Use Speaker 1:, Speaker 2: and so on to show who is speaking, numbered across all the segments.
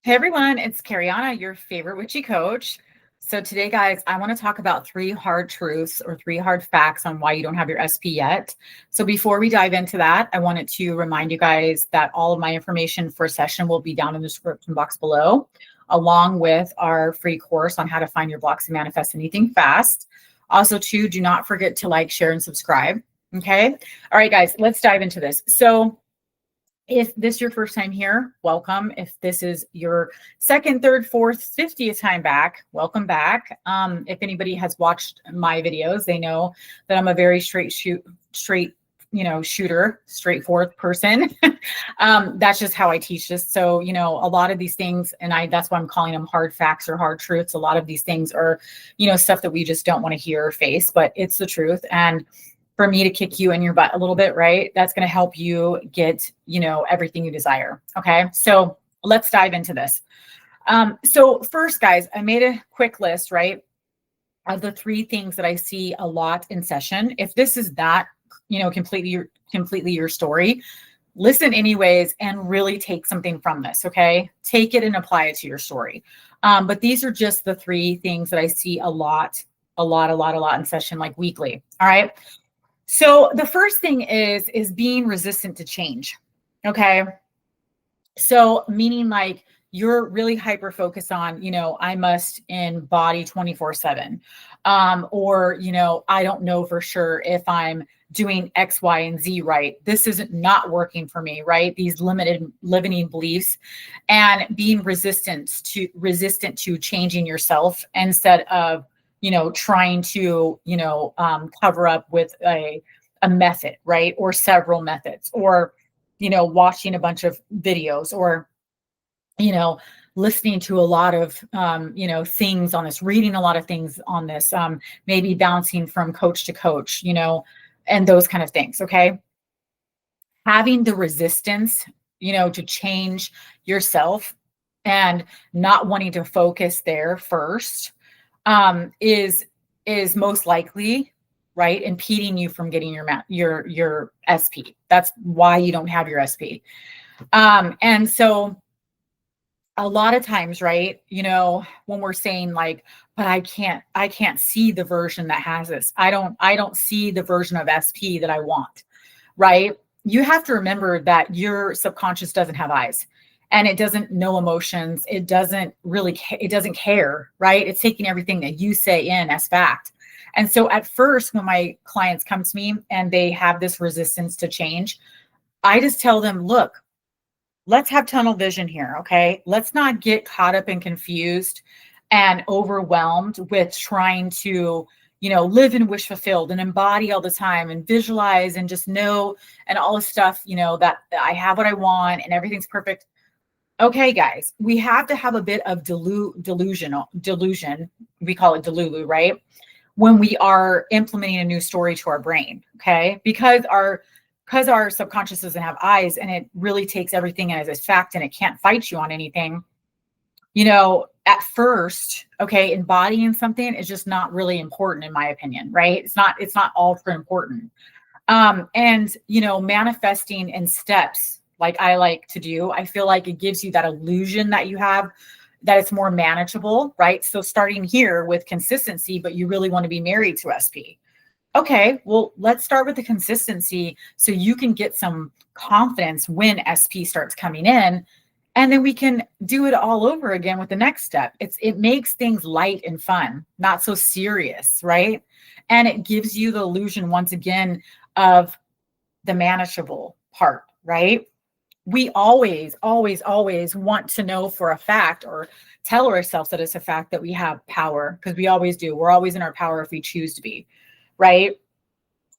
Speaker 1: Hey everyone, it's Kariana, your favorite witchy coach. So today, guys, I want to talk about 3 hard truths or 3 hard facts on why you don't have your SP yet. So before we dive into that, I wanted to remind you guys that all of my information for a session will be down in the description box below, along with our free course on how to find your blocks and manifest anything fast. Also, too, do not forget to like, share, and subscribe. Okay. All right, guys, let's dive into this. So if this is your first time here, welcome. If this is your second, third, fourth, 50th time back, welcome back. If anybody has watched my videos, they know that I'm a very shooter, straightforward person. That's just how I teach this. So, a lot of these things, and that's why I'm calling them hard facts or hard truths. A lot of these things are, stuff that we just don't want to hear or face, but it's the truth. And for me to kick you in your butt a little bit, right? That's going to help you get, everything you desire. Okay. So let's dive into this. So first, guys, I made a quick list, right, of the 3 things that I see a lot in session. If this is not, completely your story, listen anyways, and really take something from this. Okay. Take it and apply it to your story. But these are just the 3 things that I see a lot in session, like weekly. All right. So the first thing is being resistant to change. Okay. So meaning like you're really hyper focused on, I must embody 24/7. Or, I don't know for sure if I'm doing X, Y, and Z right. This isn't not working for me, right? These limited limiting beliefs and being resistant to changing yourself instead of trying to, cover up with a method, right? Or several methods, or, watching a bunch of videos, or, listening to a lot of, things on this, reading a lot of things on this, maybe bouncing from coach to coach, and those kind of things. Okay. Having the resistance, to change yourself and not wanting to focus there first, is most likely, right, impeding you from getting your SP. That's why you don't have your SP. And so a lot of times, right, when we're saying like, but I can't see the version that has this. I don't see the version of SP that I want, right? You have to remember that your subconscious doesn't have eyes. And it doesn't know emotions. It doesn't care, right? It's taking everything that you say in as fact. And so at first, when my clients come to me and they have this resistance to change, I just tell them, look, let's have tunnel vision here. Okay. Let's not get caught up and confused and overwhelmed with trying to, live and wish fulfilled and embody all the time and visualize and just know and all this stuff, that I have what I want and everything's perfect. Okay, guys, we have to have a bit of delusion. We call it delulu, right? When we are implementing a new story to our brain, okay? Because our subconscious doesn't have eyes and it really takes everything as a fact and it can't fight you on anything. At first, okay, embodying something is just not really important in my opinion, right? It's not ultra important. And manifesting in steps, like I like to do, I feel like it gives you that illusion that you have, that it's more manageable, right? So starting here with consistency, but you really want to be married to SP. Okay, well, let's start with the consistency so you can get some confidence when SP starts coming in, and then we can do it all over again with the next step. It makes things light and fun, not so serious, right? And it gives you the illusion once again of the manageable part, right? We always want to know for a fact or tell ourselves that it's a fact that we have power, because we always do. We're always in our power if we choose to be, right?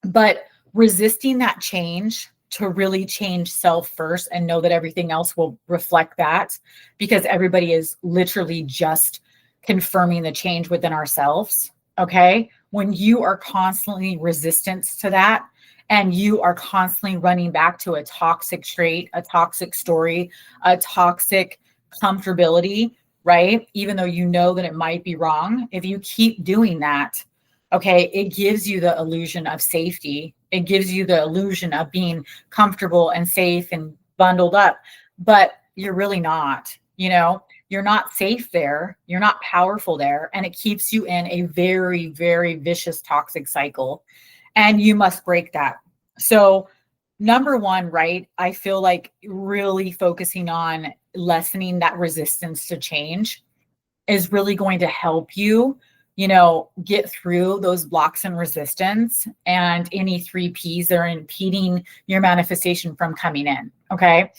Speaker 1: But resisting that change to really change self first and know that everything else will reflect that, because everybody is literally just confirming the change within ourselves. Okay. When you are constantly resistant to that, and you are constantly running back to a toxic trait, a toxic story, a toxic comfortability, right? Even though you know that it might be wrong, if you keep doing that, okay, it gives you the illusion of safety. It gives you the illusion of being comfortable and safe and bundled up, but you're really not. You're not safe there. You're not powerful there. And it keeps you in a very, very vicious, toxic cycle. And you must break that. So, number one, right? I feel like really focusing on lessening that resistance to change is really going to help you, get through those blocks and resistance and any 3Ps that are impeding your manifestation from coming in. Okay.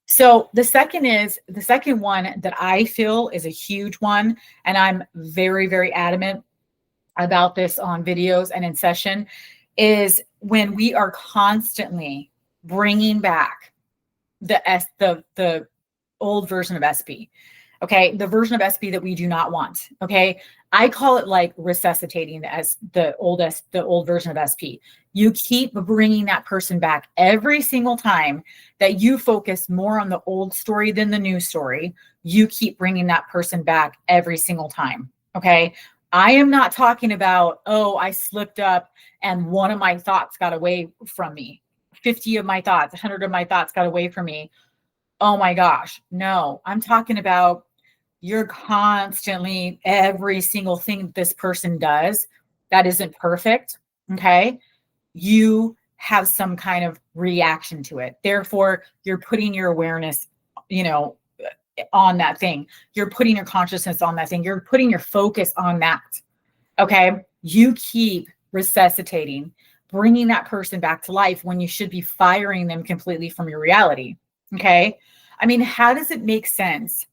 Speaker 1: So the second one that I feel is a huge one, and I'm very, very adamant about this on videos and in session, is when we are constantly bringing back the old version of SP. Okay, the version of SP that we do not want. Okay, I call it like resuscitating the old version of SP. You keep bringing that person back every single time that you focus more on the old story than the new story. You keep bringing that person back every single time. Okay, I am not talking about, oh, I slipped up and one of my thoughts got away from me. 50 of my thoughts, 100 of my thoughts got away from me. Oh my gosh, no, I'm talking about you're constantly, every single thing this person does that isn't perfect, okay, you have some kind of reaction to it. Therefore, you're putting your awareness, on that thing. You're putting your consciousness on that thing. You're putting your focus on that, okay? You keep resuscitating, bringing that person back to life when you should be firing them completely from your reality, okay? I mean, how does it make sense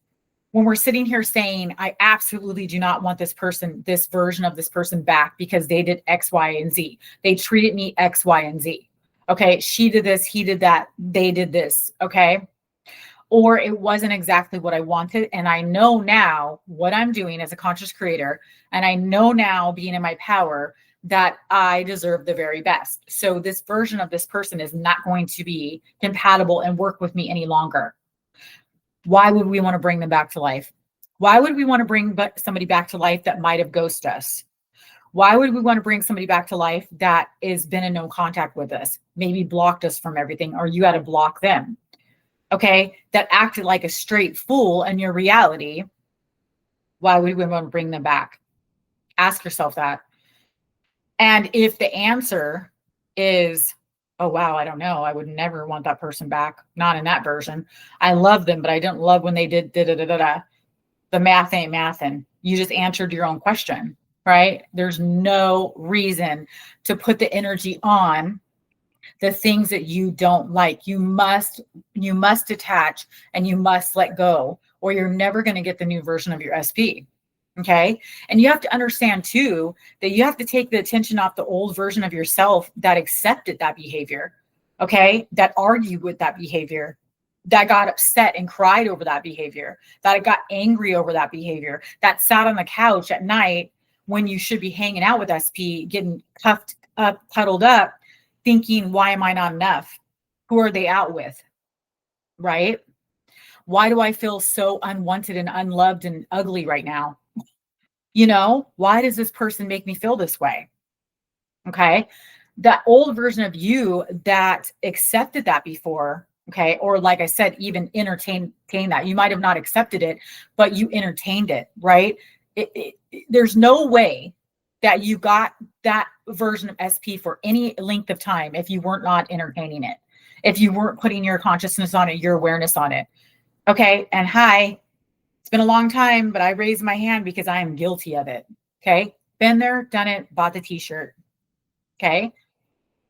Speaker 1: when we're sitting here saying, I absolutely do not want this person, this version of this person back because they did X, Y, and Z. They treated me X, Y, and Z. Okay. She did this, he did that, they did this. Okay. Or it wasn't exactly what I wanted. And I know now what I'm doing as a conscious creator. And I know now, being in my power, that I deserve the very best. So this version of this person is not going to be compatible and work with me any longer. Why would we want to bring them back to life? Why would we want to bring somebody back to life that might have ghosted us? Why would we want to bring somebody back to life that has been in no contact with us, maybe blocked us from everything, or you had to block them? Okay, that acted like a straight fool in your reality. Why would we want to bring them back? Ask yourself that. And if the answer is, oh, wow, I don't know, I would never want that person back. Not in that version. I love them, but I didn't love when they did da-da-da-da-da. The math ain't mathin'. You just answered your own question, right? There's no reason to put the energy on the things that you don't like. You must detach and you must let go, or you're never going to get the new version of your SP. Okay. And you have to understand too, that you have to take the attention off the old version of yourself that accepted that behavior. Okay. That argued with that behavior, that got upset and cried over that behavior, that got angry over that behavior, that sat on the couch at night when you should be hanging out with SP, getting cuffed up, cuddled up, thinking, why am I not enough? Who are they out with? Right? Why do I feel so unwanted and unloved and ugly right now? Why does this person make me feel this way? Okay. That old version of you that accepted that before, okay, or like I said, even entertain that. You might have not accepted it, but you entertained it, right? There's no way that you got that version of SP for any length of time if you weren't not entertaining it, if you weren't putting your consciousness on it, your awareness on it. Okay. And hi, it's been a long time, but I raised my hand because I am guilty of it. Okay. Been there, done it, bought the t-shirt. Okay.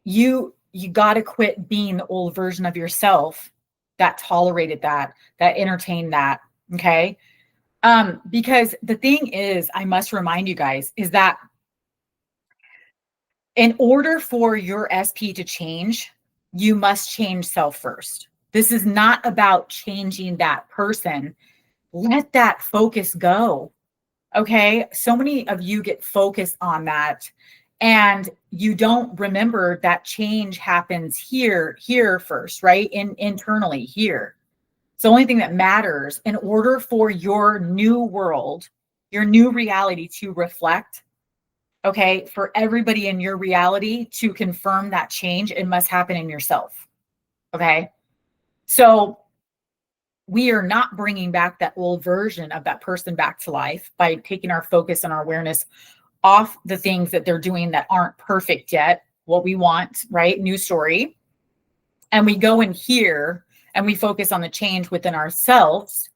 Speaker 1: You got to quit being the old version of yourself that tolerated that entertained that. Okay. Because the thing is, I must remind you guys, is that in order for your SP to change, you must change self first. This is not about changing that person. Let that focus go. Okay. So many of you get focused on that and you don't remember that change happens here first, right? Internally here. It's the only thing that matters. In order for your new world, your new reality to reflect, okay, for everybody in your reality to confirm that change, it must happen in yourself. Okay. So we are not bringing back that old version of that person back to life by taking our focus and our awareness off the things that they're doing that aren't perfect yet, what we want, right? New story. And we go in here and we focus on the change within ourselves.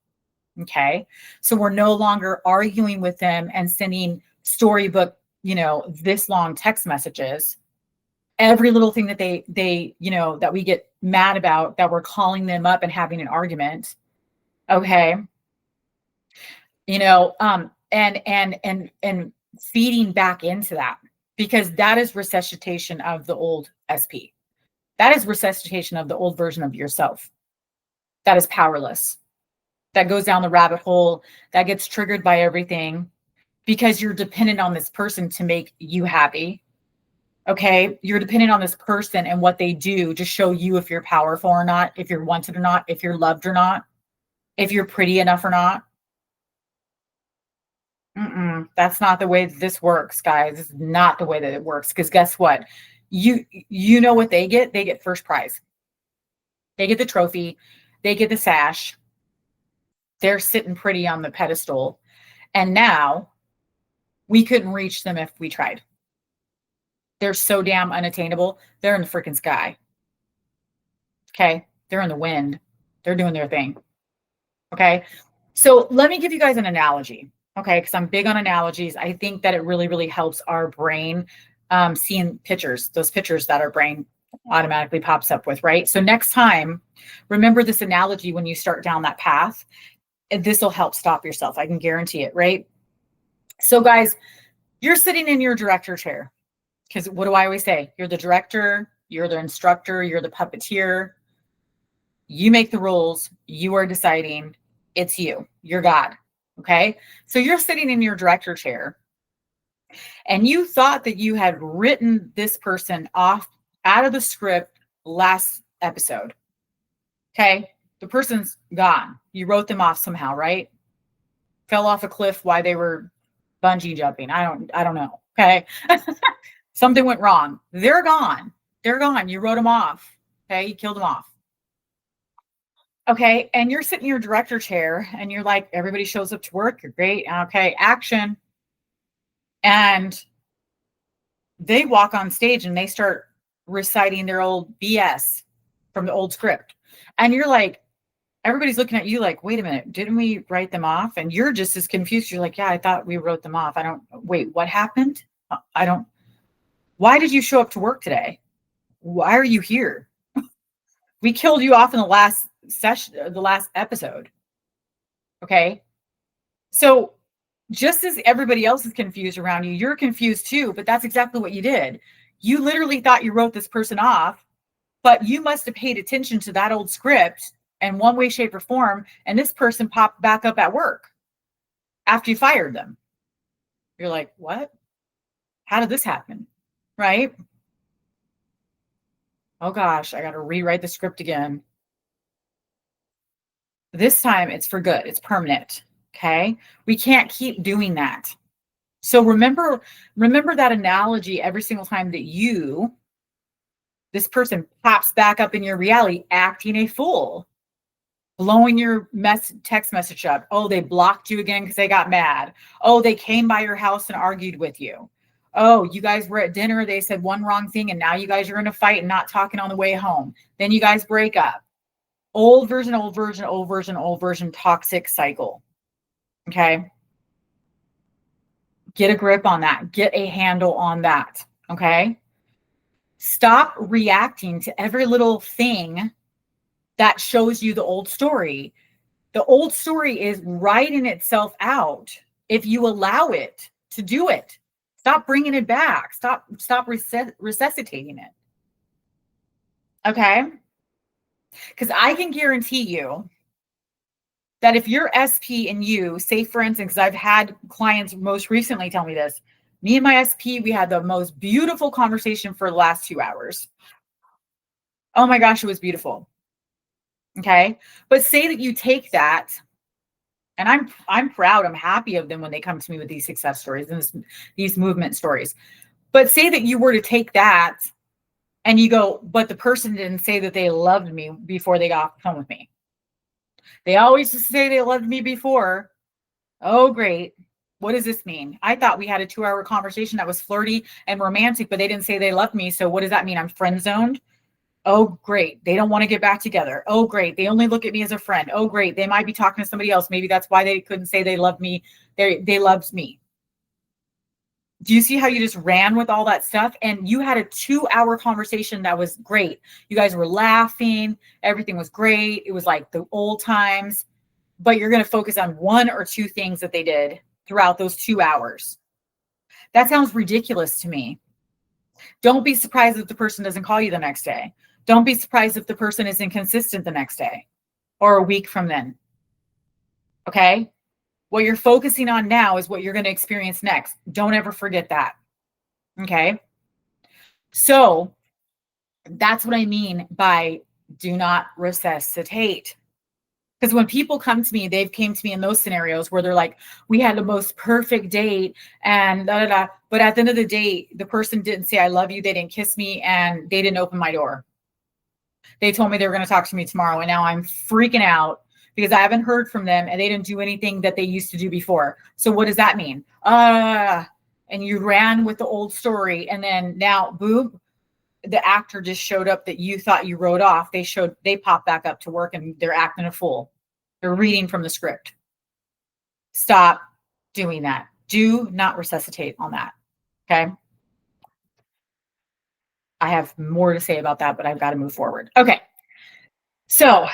Speaker 1: Okay. So we're no longer arguing with them and sending storybook, this long text messages. Every little thing that they, that we get mad about, that we're calling them up and having an argument. Okay. And feeding back into that, because that is resuscitation of the old SP. That is resuscitation of the old version of yourself. That is powerless. That goes down the rabbit hole, that gets triggered by everything because you're dependent on this person to make you happy. Okay. You're dependent on this person and what they do to show you if you're powerful or not, if you're wanted or not, if you're loved or not, if you're pretty enough or not. That's not the way this works, guys. This is not the way that it works. Because guess what? You know what they get? They get first prize. They get the trophy. They get the sash. They're sitting pretty on the pedestal. And now we couldn't reach them if we tried. They're so damn unattainable. They're in the freaking sky. Okay. They're in the wind. They're doing their thing. Okay. So let me give you guys an analogy. Okay. Because I'm big on analogies. I think that it really, really helps our brain seeing pictures, those pictures that our brain automatically pops up with, right? So next time, remember this analogy when you start down that path. This will help stop yourself. I can guarantee it, right? So guys, you're sitting in your director chair. Because what do I always say? You're the director, you're the instructor, you're the puppeteer. You make the rules. You are deciding. It's you. You're God. Okay. So you're sitting in your director chair and you thought that you had written this person off out of the script last episode. Okay. The person's gone. You wrote them off somehow, right? Fell off a cliff while they were bungee jumping. I don't know. Okay. Something went wrong. They're gone. They're gone. You wrote them off. Okay. You killed them off. Okay. And you're sitting in your director chair and you're like, everybody shows up to work. You're great. Okay. Action. And they walk on stage and they start reciting their old BS from the old script. And you're like, everybody's looking at you like, wait a minute, didn't we write them off? And you're just as confused. You're like, yeah, I thought we wrote them off. Wait, what happened? Why did you show up to work today? Why are you here? We killed you off in the last session, the last episode. Okay. So just as everybody else is confused around you, you're confused too, but that's exactly what you did. You literally thought you wrote this person off, but you must have paid attention to that old script in one way, shape, or form. And this person popped back up at work after you fired them. You're like, what? How did this happen? Right? Oh gosh, I got to rewrite the script again. This time it's for good. It's permanent. Okay. We can't keep doing that. So remember that analogy every single time that this person pops back up in your reality, acting a fool, blowing your text message up. Oh, they blocked you again because they got mad. Oh, they came by your house and argued with you. Oh, you guys were at dinner. They said one wrong thing and now you guys are in a fight and not talking on the way home. Then you guys break up. Old version, old version, old version, old version, toxic cycle. Okay. Get a grip on that. Get a handle on that. Okay. Stop reacting to every little thing that shows you the old story. The old story is writing itself out if you allow it to do it. Stop bringing it back. Stop resuscitating it. Okay? Because I can guarantee you that if your SP and you, say for instance, because I've had clients most recently tell me this, me and my SP, we had the most beautiful conversation for the last 2 hours. Oh my gosh, it was beautiful. Okay. But say that you take that, and I'm proud, I'm happy of them when they come to me with these success stories and these movement stories. But say that you were to take that and you go, but the person didn't say that they loved me before they got home with me. They always just say they loved me before. Oh, great. What does this mean? I thought we had a 2-hour conversation that was flirty and romantic, but they didn't say they loved me. So what does that mean? I'm friend zoned. Oh, great. They don't want to get back together. Oh, great. They only look at me as a friend. Oh, great. They might be talking to somebody else. Maybe that's why they couldn't say they loved me. They loved me. Do you see how you just ran with all that stuff? And you had a 2-hour conversation that was great. You guys were laughing. Everything was great. It was like the old times, but you're going to focus on 1 or 2 things that they did throughout those 2 hours. That sounds ridiculous to me. Don't be surprised if the person doesn't call you the next day. Don't be surprised if the person is inconsistent the next day or a week from then. Okay? What you're focusing on now is what you're going to experience next. Don't ever forget that. Okay? So that's what I mean by do not resuscitate. Because when people come to me, they've came to me in those scenarios where they're like, we had the most perfect date and da, da, da. But at the end of the day, the person didn't say, I love you. They didn't kiss me and they didn't open my door. They told me they were going to talk to me tomorrow. And now I'm freaking out because I haven't heard from them and they didn't do anything that they used to do before. So what does that mean? And you ran with the old story. And then now, boom, the actor just showed up that you thought you wrote off. They popped back up to work and they're acting a fool. They're reading from the script. Stop doing that. Do not resuscitate on that. Okay. I have more to say about that, but I've got to move forward. Okay. So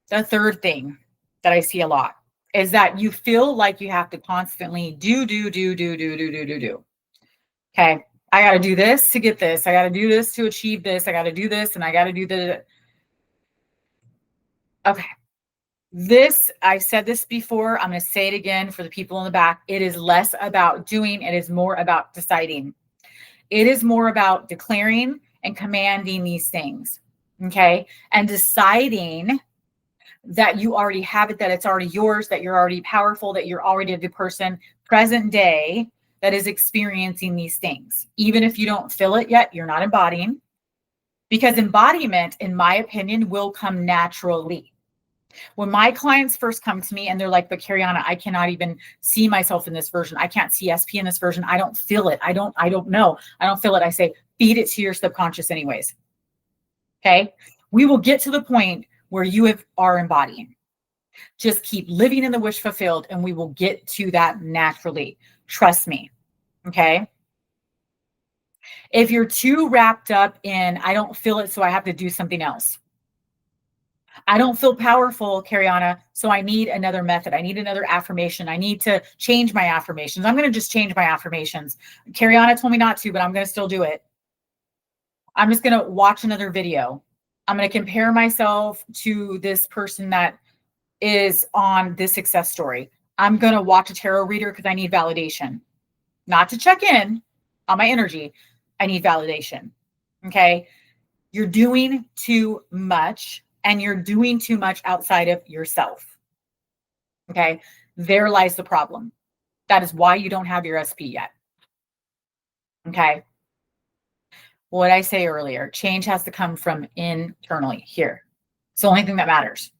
Speaker 1: the third thing that I see a lot is that you feel like you have to constantly do. Okay. I got to do this to get this. I got to do this to achieve this. I got to do this and I got to do the. Okay. I've said this before. I'm going to say it again for the people in the back. It is less about doing. It is more about deciding. It is more about declaring and commanding these things. Okay. And deciding that you already have it, that it's already yours, that you're already powerful, that you're already the person present day that is experiencing these things. Even if you don't feel it yet, you're not embodying. Because embodiment, in my opinion, will come naturally. When my clients first come to me and they're like, but Kariana, I cannot even see myself in this version. I can't see SP in this version. I don't feel it. I don't know. I don't feel it. I say, feed it to your subconscious anyways. Okay. We will get to the point where you are embodying. Just keep living in the wish fulfilled and we will get to that naturally. Trust me. Okay. If you're too wrapped up in, I don't feel it, so I have to do something else. I don't feel powerful, Kariana, so I need another method. I need another affirmation. I need to change my affirmations. I'm going to just change my affirmations. Kariana told me not to, but I'm going to still do it. I'm just going to watch another video. I'm going to compare myself to this person that is on this success story. I'm going to watch a tarot reader because I need validation. Not to check in on my energy. I need validation. Okay. You're doing too much. And you're doing too much outside of yourself. Okay. There lies the problem. That is why you don't have your SP yet. Okay. What I say earlier, change has to come from internally here. It's the only thing that matters.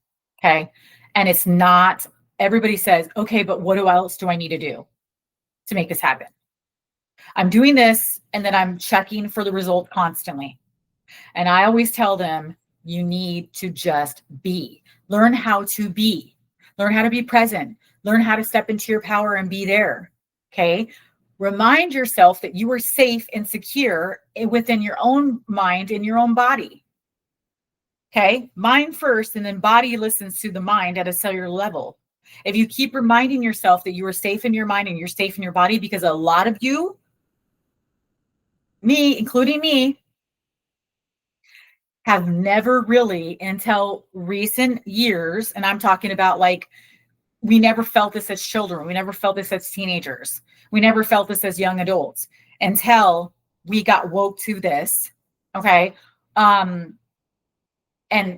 Speaker 1: Okay. And it's not, everybody says, okay, but what else do I need to do to make this happen? I'm doing this and then I'm checking for the result constantly. And I always tell them, you need to just be. Learn how to be. Learn how to be present. Learn how to step into your power and be there. Okay. Remind yourself that you are safe and secure within your own mind and your own body. Okay. Mind first, and then body listens to the mind at a cellular level. If you keep reminding yourself that you are safe in your mind and you're safe in your body, because a lot of you, me, including me, have never really until recent years, and I'm talking about like, we never felt this as children. We never felt this as teenagers. We never felt this as young adults until we got woke to this. Okay. And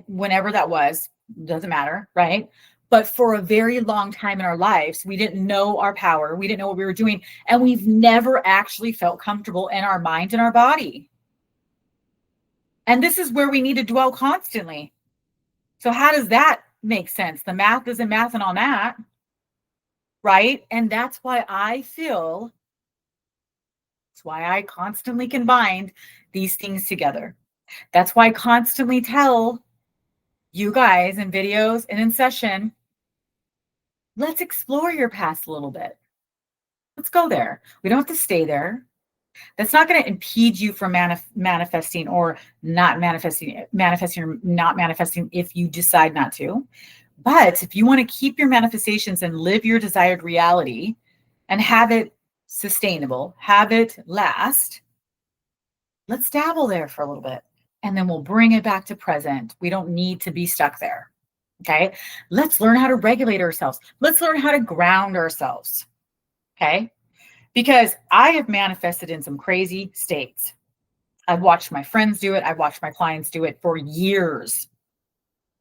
Speaker 1: whenever that was, doesn't matter. Right. But for a very long time in our lives, we didn't know our power. We didn't know what we were doing. And we've never actually felt comfortable in our mind and our body. And this is where we need to dwell constantly. So how does that make sense. The math isn't mathing on that. Right. And that's why I constantly combined these things together. That's why I constantly tell you guys in videos and in session, let's explore your past a little bit. Let's go there. We don't have to stay there. That's not going to impede you from manifesting or not manifesting or not manifesting if you decide not to. But if you want to keep your manifestations and live your desired reality and have it sustainable, have it last, let's dabble there for a little bit. And then we'll bring it back to present. We don't need to be stuck there. Okay. Let's learn how to regulate ourselves. Let's learn how to ground ourselves. Okay. Because I have manifested in some crazy states. I've watched my friends do it. I've watched my clients do it for years.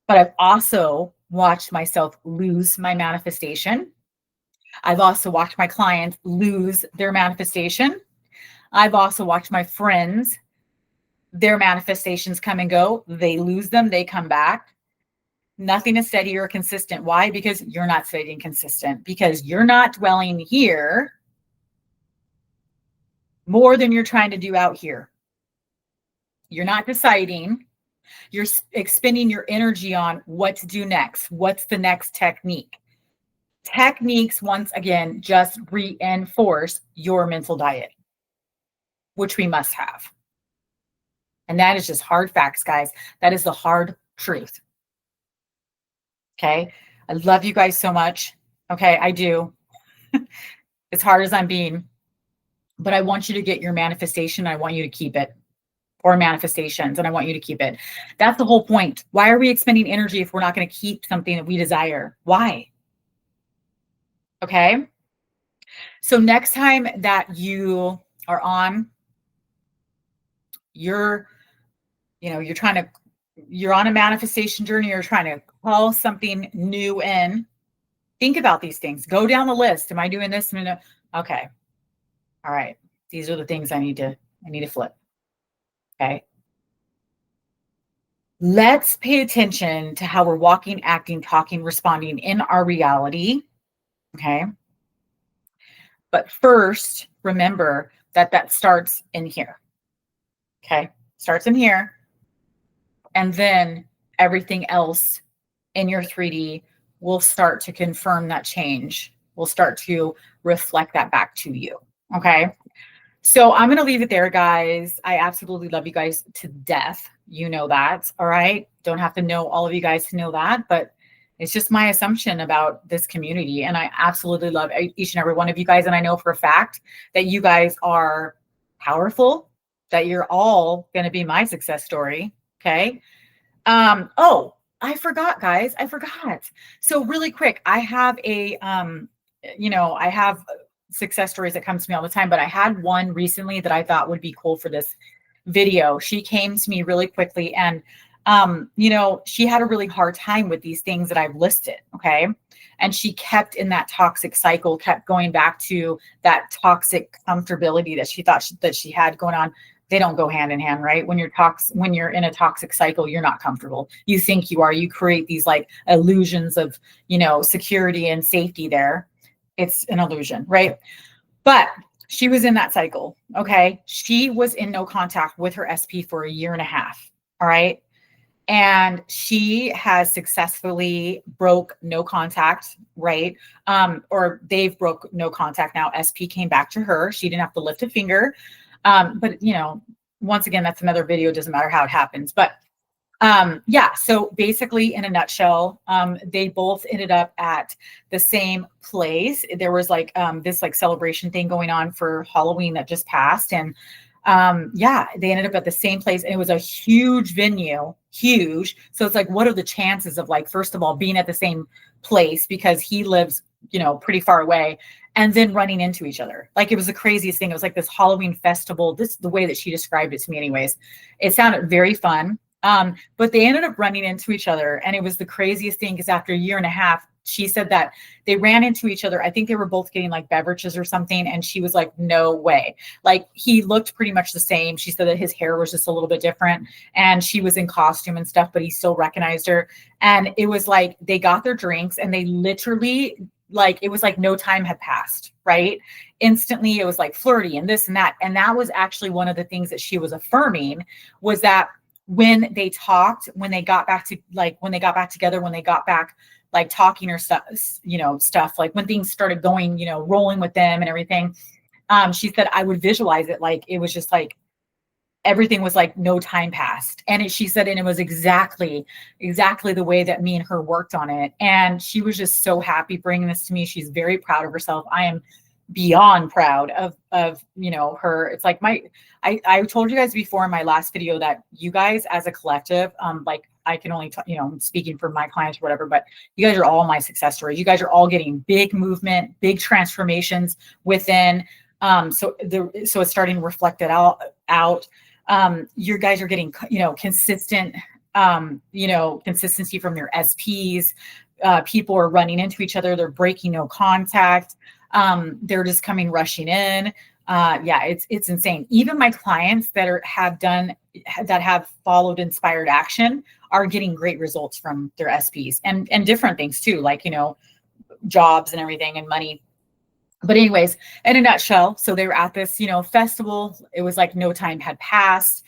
Speaker 1: But I've also watched myself lose my manifestation. I've also watched my clients lose their manifestation. I've also watched my friends, their manifestations come and go. They lose them. They come back. Nothing is steady or consistent. Why? Because you're not steady and consistent. Because you're not dwelling here more than you're trying to do out here. You're not deciding. You're expending your energy on what to do next. What's the next technique? Techniques, once again, just reinforce your mental diet, which we must have. And that is just hard facts, guys. That is the hard truth. Okay. I love you guys so much. Okay. I do. As hard as I'm being, but I want you to get your manifestation. I want you to keep it, or manifestations, and I want you to keep it. That's the whole point. Why are we expending energy if we're not going to keep something that we desire? Why? Okay. So next time that you are on, you're on a manifestation journey, you're trying to call something new in, think about these things. Go down the list. Am I doing this? Okay. All right. These are the things I need to flip. Okay. Let's pay attention to how we're walking, acting, talking, responding in our reality. Okay. But first, remember that starts in here. Okay. Starts in here. And then everything else in your 3D will start to confirm that change. Will start to reflect that back to you. Okay. So I'm going to leave it there, guys. I absolutely love you guys to death. You know that. All right. Don't have to know all of you guys to know that, but it's just my assumption about this community. And I absolutely love each and every one of you guys. And I know for a fact that you guys are powerful, that you're all going to be my success story. Okay. Oh, I forgot, guys. I forgot. So really quick, I have I have success stories that come to me all the time, but I had one recently that I thought would be cool for this video. She came to me really quickly and, she had a really hard time with these things that I've listed. Okay. And she kept in that toxic cycle, kept going back to that toxic comfortability that she thought that she had going on. They don't go hand in hand, right? When you're in a toxic cycle, you're not comfortable. You think you are. You create these like illusions of, security and safety there. It's an illusion, right? But she was in that cycle. Okay. She was in no contact with her SP for 1.5 years. All right. And she has successfully broke no contact, right? Or they've broke no contact now. SP came back to her. She didn't have to lift a finger. But once again, that's another video. It doesn't matter how it happens, but so basically in a nutshell, they both ended up at the same place. There was like this like celebration thing going on for Halloween that just passed. And they ended up at the same place, and it was a huge venue, huge. So it's like, what are the chances of like, first of all, being at the same place because he lives, pretty far away, and then running into each other. Like it was the craziest thing. It was like this Halloween festival. This is the way that she described it to me anyways. It sounded very fun. But they ended up running into each other. And it was the craziest thing because after a year and a half, she said that they ran into each other. I think they were both getting like beverages or something. And she was like, no way. Like he looked pretty much the same. She said that his hair was just a little bit different and she was in costume and stuff, but he still recognized her. And it was like, they got their drinks and they literally like, it was like no time had passed, right? Instantly, it was like flirty and this and that. And that was actually one of the things that she was affirming was that when they talked, when they got back together, when they got back like talking or stuff, stuff like when things started going, rolling with them and everything. She said, I would visualize it. Like, it was just like, everything was like no time passed. And she said, and it was exactly the way that me and her worked on it. And she was just so happy bringing this to me. She's very proud of herself. I am beyond proud of her. It's like I told you guys before in my last video that you guys as a collective, like I can only talk, speaking for my clients or whatever, but you guys are all my success stories. You guys are all getting big movement, big transformations within. So it's starting to reflect it out. You guys are getting, consistent, consistency from your SPs. People are running into each other. They're breaking no contact. They're just coming rushing in. It's insane. Even my clients that have followed inspired action are getting great results from their SPs and different things too, like, jobs and everything and money. But anyways, in a nutshell, so they were at this, festival. It was like no time had passed.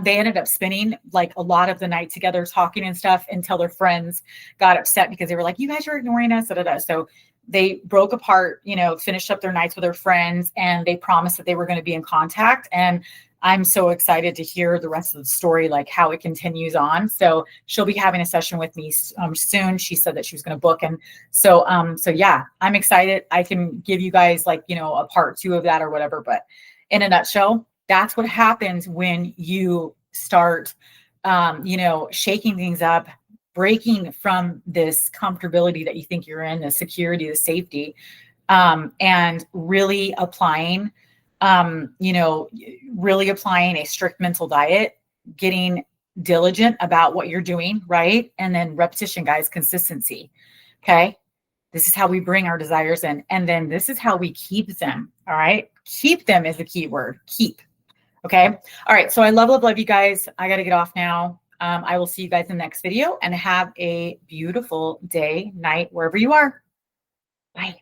Speaker 1: They ended up spending like a lot of the night together talking and stuff until their friends got upset because they were like, you guys are ignoring us. So they broke apart, finished up their nights with their friends, and they promised that they were going to be in contact. And I'm so excited to hear the rest of the story, like how it continues on. So she'll be having a session with me soon. She said that she was going to book. And so yeah, I'm excited. I can give you guys like, a part 2 of that or whatever. But in a nutshell, that's what happens when you start, shaking things up, breaking from this comfortability that you think you're in, the security, the safety, and really applying a strict mental diet, getting diligent about what you're doing, right? And then repetition, guys, consistency. Okay. This is how we bring our desires in. And then this is how we keep them. All right. Keep them is the key word. Keep. Okay. All right. So I love you guys. I got to get off now. I will see you guys in the next video and have a beautiful day, night, wherever you are. Bye.